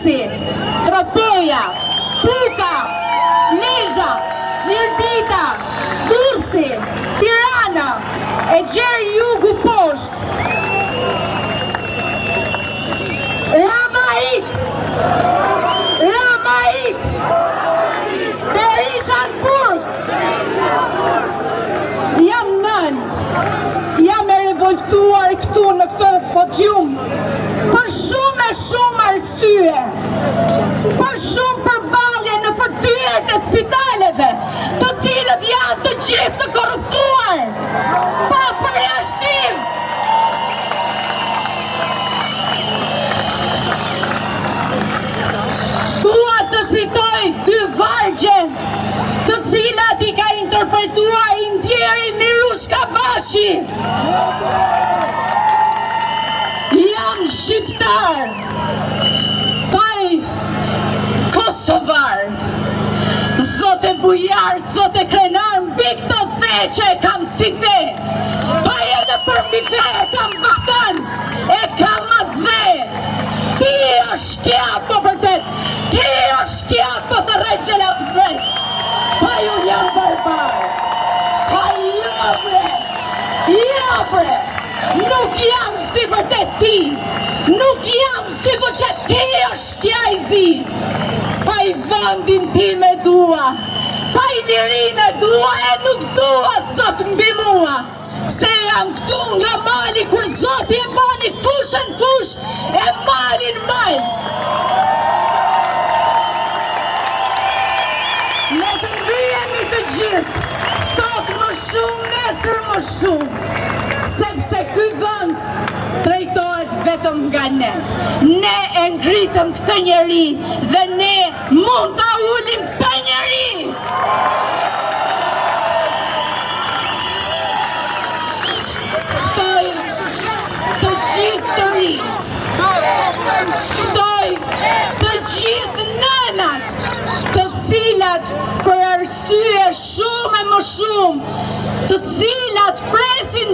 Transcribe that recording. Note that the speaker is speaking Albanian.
Durrësi, Tropoja, Puka, Lezhë, Mirdita, Durrësi, Tirana, e gjerë jugu poshtë, Ramaik, Berisha në Burg, jam nënë, jam e revoltuar këtu në këtë podium, për shumë arsye, për shumë përballje në përdyert e spitaleve, të cilët janë të gjithë të korruptuar, pa përjashtim. Dua të citoj dy vargje, të cilat i ka interpretuar Indieri Mirushka Bashi. Jam shqiptar, paj kosovar, zote bujar, zote krenar, mbi këto dhe që e kam si the, pa edhe për mbi the e kam vatan, e kam atë dhe, ti është tja po përtet, ti është tja po të regjela të vet, pa ju jam barbar, pa jo bre, nuk jam si vërtet ti, nuk jam si për që ti është tja i zi, pa i vëndin ti me dua, pa i lirin e dua e nuk dua sot mbi mua, se jam këtu nga mali kur zoti e bani fushën fush e malin mal. Ne të mbyjemi të gjithë, sot më shumë, nesër më shumë, sepse ky vend drejtohet vetëm nga ne. Ne e ngritëm këtë njeri dhe ne mund ta ulim këtë njeri. Ftoj të gjithë të rinjt, ftoj të gjithë nënat, të cilat për arsye shumë e më shumë, të cilat presin